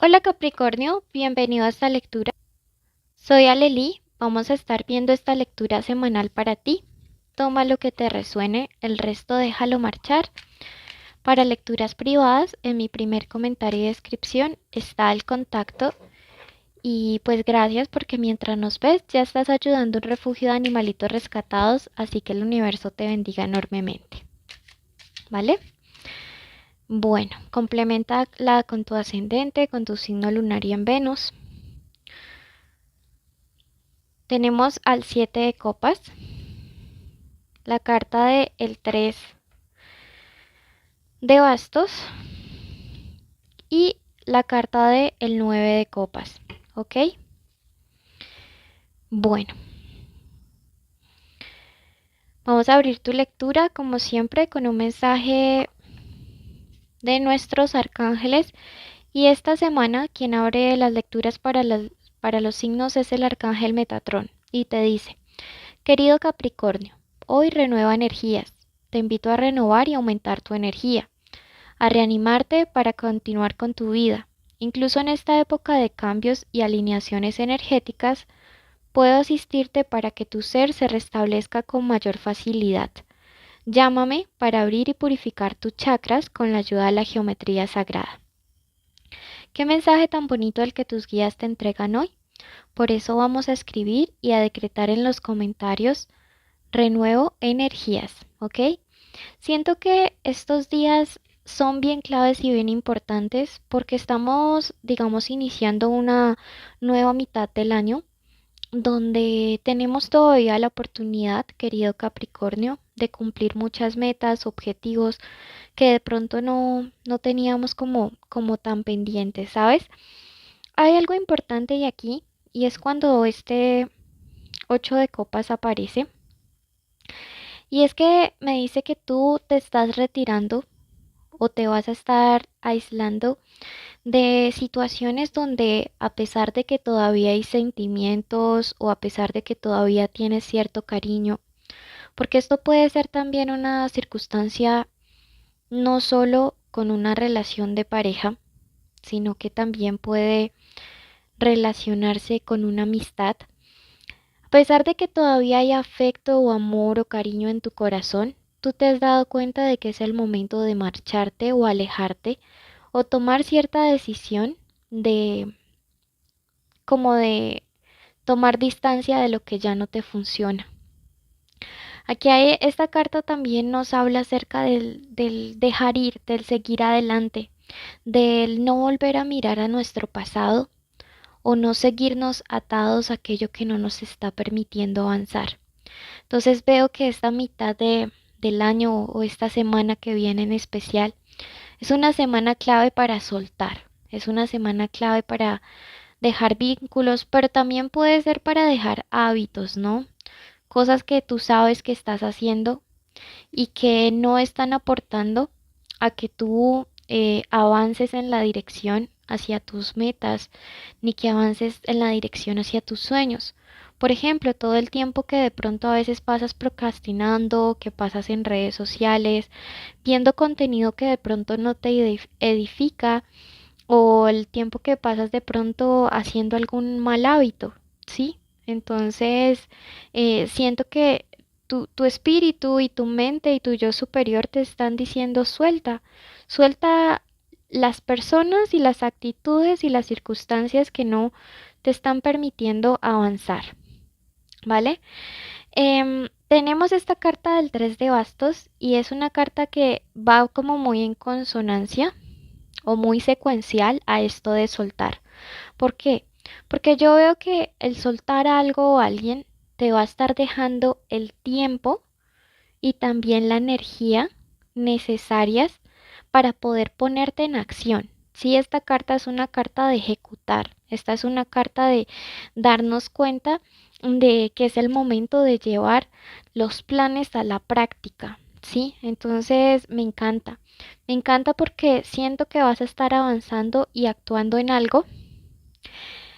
Hola Capricornio, bienvenido a esta lectura. Soy Aleli, vamos a estar viendo esta lectura semanal para ti. Toma lo que te resuene, el resto déjalo marchar. Para lecturas privadas, en mi primer comentario y descripción está el contacto. Y pues gracias porque mientras nos ves ya estás ayudando a un refugio de animalitos rescatados, así que el universo te bendiga enormemente. ¿Vale? Bueno, complementala con tu ascendente, con tu signo lunar y en Venus. Tenemos al 7 de copas, la carta de el 3 de bastos y la carta de el 9 de copas, ¿ok? Bueno, vamos a abrir tu lectura como siempre con un mensaje de nuestros arcángeles y esta semana quien abre las lecturas para los signos es el arcángel Metatrón y te dice: querido Capricornio, hoy renueva energías, te invito a renovar y aumentar tu energía, a reanimarte para continuar con tu vida. Incluso en esta época de cambios y alineaciones energéticas, puedo asistirte para que tu ser se restablezca con mayor facilidad. Llámame para abrir y purificar tus chakras con la ayuda de la geometría sagrada. Qué mensaje tan bonito el que tus guías te entregan hoy. Por eso vamos a escribir y a decretar en los comentarios: renuevo energías, ¿ok? Siento que estos días son bien claves y bien importantes porque estamos, digamos, iniciando una nueva mitad del año donde tenemos todavía la oportunidad, querido Capricornio, de cumplir muchas metas, objetivos que de pronto no teníamos como tan pendientes, ¿sabes? Hay algo importante y aquí y es cuando este 8 de copas aparece. Y es que me dice que tú te estás retirando o te vas a estar aislando de situaciones donde a pesar de que todavía hay sentimientos o a pesar de que todavía tienes cierto cariño, porque esto puede ser también una circunstancia no solo con una relación de pareja, sino que también puede relacionarse con una amistad. A pesar de que todavía hay afecto o amor o cariño en tu corazón, tú te has dado cuenta de que es el momento de marcharte o alejarte o tomar cierta decisión de como de tomar distancia de lo que ya no te funciona. Aquí hay, esta carta también nos habla acerca del dejar ir, del seguir adelante, del no volver a mirar a nuestro pasado o no seguirnos atados a aquello que no nos está permitiendo avanzar. Entonces veo que esta del año o esta semana que viene en especial es una semana clave para soltar, es una semana clave para dejar vínculos, pero también puede ser para dejar hábitos, ¿no? Cosas que tú sabes que estás haciendo y que no están aportando a que tú avances en la dirección hacia tus metas, ni que avances en la dirección hacia tus sueños. Por ejemplo, todo el tiempo que de pronto a veces pasas procrastinando, que pasas en redes sociales, viendo contenido que de pronto no te edifica, o el tiempo que pasas de pronto haciendo algún mal hábito, ¿sí? Entonces, siento que tu espíritu y tu mente y tu yo superior te están diciendo: suelta, suelta las personas y las actitudes y las circunstancias que no te están permitiendo avanzar, ¿vale? Tenemos esta carta del 3 de bastos y es una carta que va como muy en consonancia o muy secuencial a esto de soltar. ¿Por qué? Porque yo veo que el soltar algo o alguien te va a estar dejando el tiempo y también la energía necesarias para poder ponerte en acción. Si esta carta es una carta de ejecutar, esta es una carta de darnos cuenta de que es el momento de llevar los planes a la práctica, ¿sí? Entonces me encanta porque siento que vas a estar avanzando y actuando en algo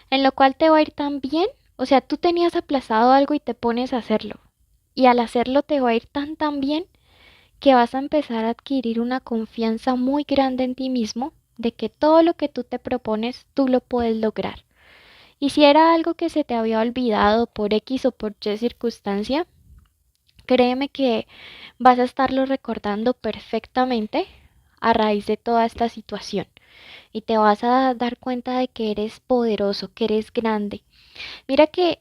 en lo cual te va a ir tan bien. O sea, tú tenías aplazado algo y te pones a hacerlo. Y al hacerlo te va a ir tan bien que vas a empezar a adquirir una confianza muy grande en ti mismo de que todo lo que tú te propones, tú lo puedes lograr. Y si era algo que se te había olvidado por X o por Y circunstancia, créeme que vas a estarlo recordando perfectamente a raíz de toda esta situación. Y te vas a dar cuenta de que eres poderoso, que eres grande. Mira que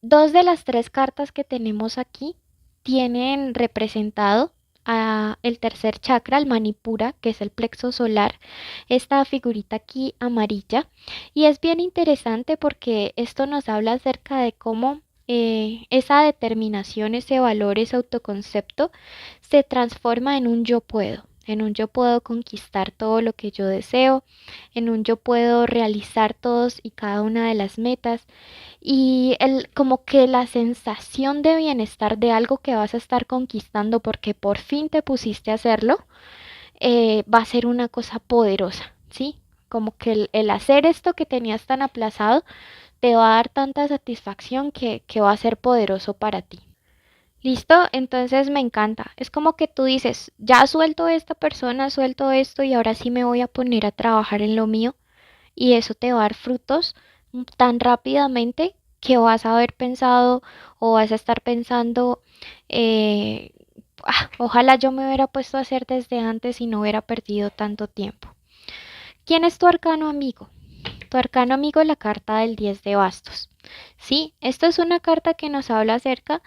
dos de las tres cartas que tenemos aquí tienen representado a el tercer chakra, el Manipura, que es el plexo solar, esta figurita aquí amarilla. Y es bien interesante porque esto nos habla acerca de cómo esa determinación, ese valor, ese autoconcepto se transforma en un yo puedo. En un yo puedo conquistar todo lo que yo deseo, en un yo puedo realizar todos y cada una de las metas y como que la sensación de bienestar de algo que vas a estar conquistando porque por fin te pusiste a hacerlo, va a ser una cosa poderosa, ¿sí? Como que el hacer esto que tenías tan aplazado te va a dar tanta satisfacción que va a ser poderoso para ti. ¿Listo? Entonces me encanta. Es como que tú dices, ya suelto a esta persona, suelto esto y ahora sí me voy a poner a trabajar en lo mío y eso te va a dar frutos tan rápidamente que vas a haber pensado o vas a estar pensando, eh, ojalá yo me hubiera puesto a hacer desde antes y no hubiera perdido tanto tiempo. ¿Quién es tu arcano amigo? Tu arcano amigo es la carta del 10 de bastos. Sí, esto es una carta que nos habla acerca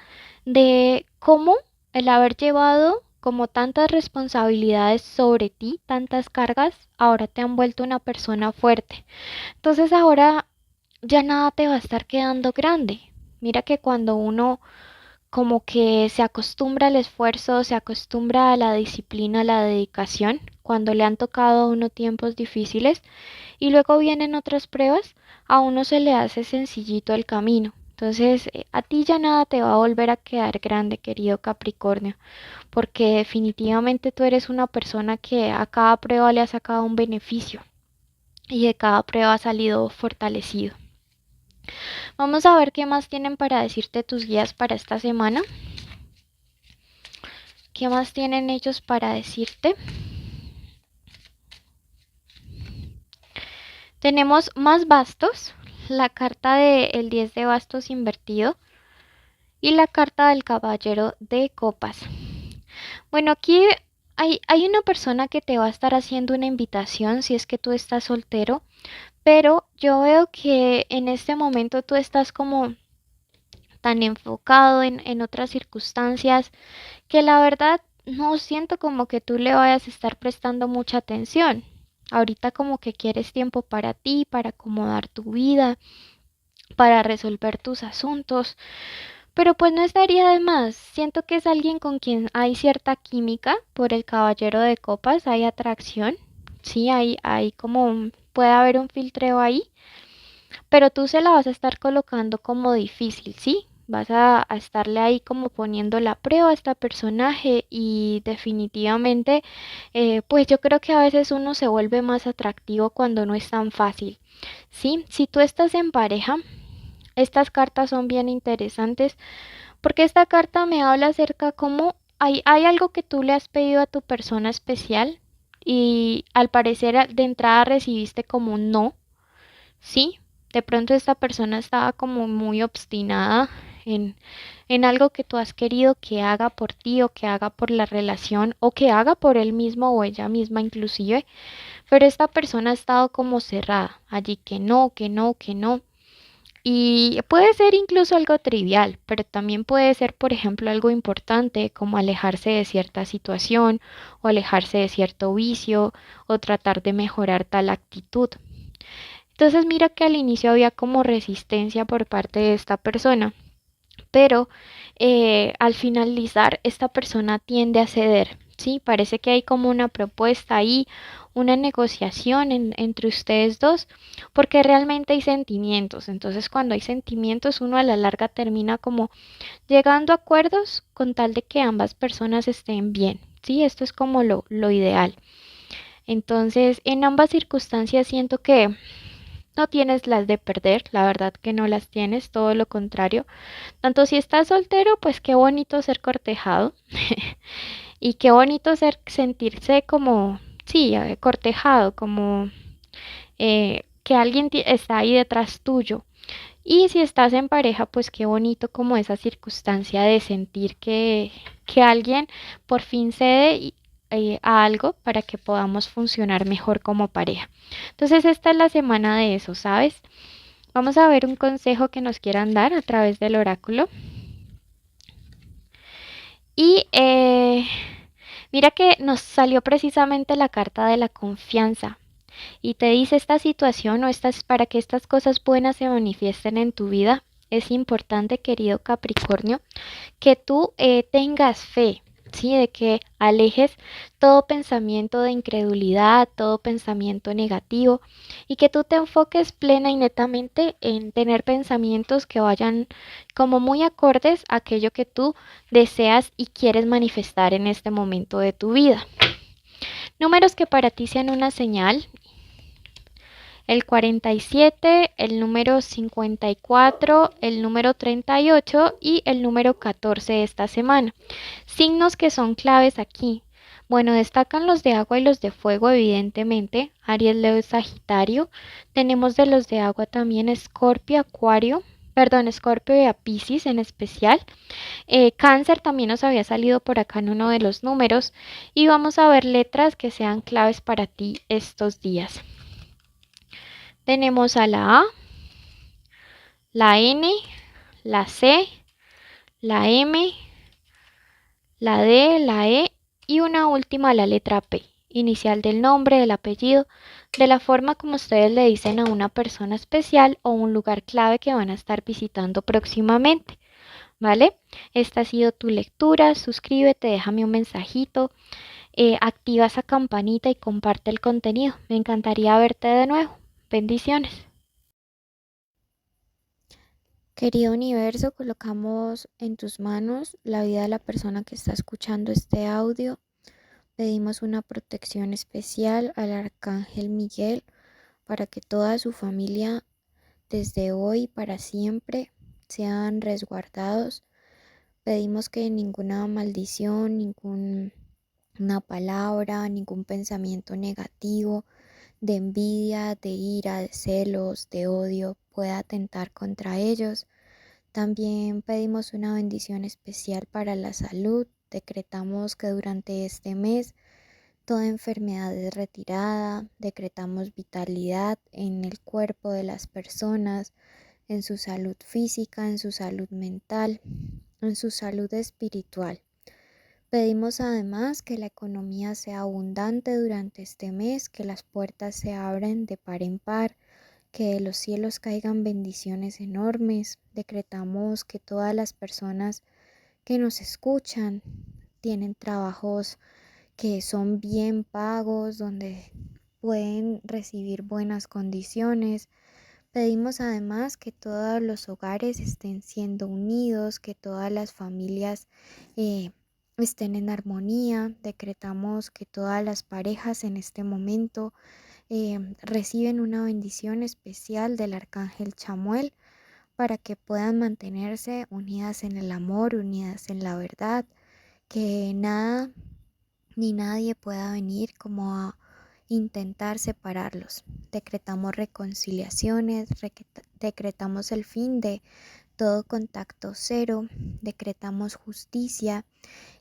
de cómo el haber llevado como tantas responsabilidades sobre ti, tantas cargas, ahora te han vuelto una persona fuerte. Entonces ahora ya nada te va a estar quedando grande. Mira que cuando uno como que se acostumbra al esfuerzo, se acostumbra a la disciplina, a la dedicación, cuando le han tocado a uno tiempos difíciles y luego vienen otras pruebas, a uno se le hace sencillito el camino. Entonces, a ti ya nada te va a volver a quedar grande, querido Capricornio, porque definitivamente tú eres una persona que a cada prueba le ha sacado un beneficio y de cada prueba ha salido fortalecido. Vamos a ver qué más tienen para decirte tus guías para esta semana. ¿Qué más tienen ellos para decirte? Tenemos más bastos, la carta del 10 de bastos invertido y la carta del caballero de copas. Bueno, aquí hay una persona que te va a estar haciendo una invitación si es que tú estás soltero, pero yo veo que en este momento tú estás como tan enfocado en otras circunstancias que la verdad no siento como que tú le vayas a estar prestando mucha atención. Ahorita como que quieres tiempo para ti, para acomodar tu vida, para resolver tus asuntos, pero pues no estaría de más. Siento que es alguien con quien hay cierta química por el caballero de copas, hay atracción, sí, hay como puede haber un filtreo ahí, pero tú se la vas a estar colocando como difícil, ¿sí? Vas a estarle ahí como poniendo la prueba a este personaje y definitivamente, pues yo creo que a veces uno se vuelve más atractivo cuando no es tan fácil, ¿sí? Si tú estás en pareja, estas cartas son bien interesantes porque esta carta me habla acerca como hay algo que tú le has pedido a tu persona especial y al parecer de entrada recibiste como un no. Sí, de pronto esta persona estaba como muy obstinada en, en algo que tú has querido que haga por ti o que haga por la relación o que haga por él mismo o ella misma inclusive, pero esta persona ha estado como cerrada allí que no, que no, que no. Y puede ser incluso algo trivial, pero también puede ser, por ejemplo, algo importante como alejarse de cierta situación o alejarse de cierto vicio o tratar de mejorar tal actitud. Entonces mira que al inicio había como resistencia por parte de esta persona, pero al finalizar esta persona tiende a ceder, ¿sí? Parece que hay como una propuesta ahí, una negociación entre ustedes dos, porque realmente hay sentimientos. Entonces cuando hay sentimientos uno a la larga termina como llegando a acuerdos con tal de que ambas personas estén bien, ¿sí? Esto es como lo ideal. Entonces en ambas circunstancias siento que no tienes las de perder, la verdad que no las tienes, todo lo contrario. Tanto si estás soltero, pues qué bonito ser cortejado y qué bonito sentirse como sí, cortejado, como que alguien está ahí detrás tuyo. Y si estás en pareja, pues qué bonito como esa circunstancia de sentir que alguien por fin cede a algo para que podamos funcionar mejor como pareja. Entonces esta es la semana de eso, ¿sabes? Vamos a ver un consejo que nos quieran dar a través del oráculo. Y mira que nos salió precisamente la carta de la confianza. Y te dice esta situación o estas, para que estas cosas buenas se manifiesten en tu vida, es importante, querido Capricornio, que tú tengas fe, ¿sí? De que alejes todo pensamiento de incredulidad, todo pensamiento negativo y que tú te enfoques plena y netamente en tener pensamientos que vayan como muy acordes a aquello que tú deseas y quieres manifestar en este momento de tu vida. Números que para ti sean una señal: el 47, el número 54, el número 38 y el número 14 de esta semana. Signos que son claves aquí. Bueno, destacan los de agua y los de fuego, evidentemente. Aries, Leo y Sagitario. Tenemos de los de agua también Escorpio, Acuario. Perdón, Escorpio y a Piscis en especial. Cáncer también nos había salido por acá en uno de los números. Y vamos a ver letras que sean claves para ti estos días. Tenemos a la A, la N, la C, la M, la D, la E y una última, la letra P, inicial del nombre, del apellido, de la forma como ustedes le dicen a una persona especial o un lugar clave que van a estar visitando próximamente. ¿Vale? Esta ha sido tu lectura. Suscríbete, déjame un mensajito, activa esa campanita y comparte el contenido. Me encantaría verte de nuevo. Bendiciones. Querido universo, colocamos en tus manos la vida de la persona que está escuchando este audio. Pedimos una protección especial al arcángel Miguel para que toda su familia desde hoy para siempre sean resguardados. Pedimos que ninguna maldición, ninguna palabra, ningún pensamiento negativo de envidia, de ira, de celos, de odio pueda atentar contra ellos. También pedimos una bendición especial para la salud. Decretamos que durante este mes toda enfermedad es retirada. Decretamos vitalidad en el cuerpo de las personas, en su salud física, en su salud mental, en su salud espiritual. Pedimos además que la economía sea abundante durante este mes, que las puertas se abran de par en par, que de los cielos caigan bendiciones enormes. Decretamos que todas las personas que nos escuchan tienen trabajos que son bien pagos, donde pueden recibir buenas condiciones. Pedimos además que todos los hogares estén siendo unidos, que todas las familias estén en armonía. Decretamos que todas las parejas en este momento reciben una bendición especial del arcángel Chamuel para que puedan mantenerse unidas en el amor, unidas en la verdad, que nada ni nadie pueda venir como a intentar separarlos. Decretamos reconciliaciones, decretamos el fin de todo contacto cero, decretamos justicia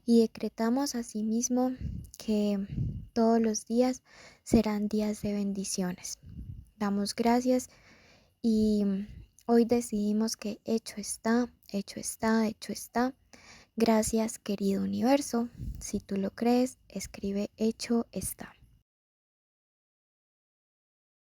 y decretamos asimismo que todos los días serán días de bendiciones. Damos gracias y hoy decidimos que hecho está, hecho está, hecho está. Gracias, querido universo. Si tú lo crees, escribe hecho está.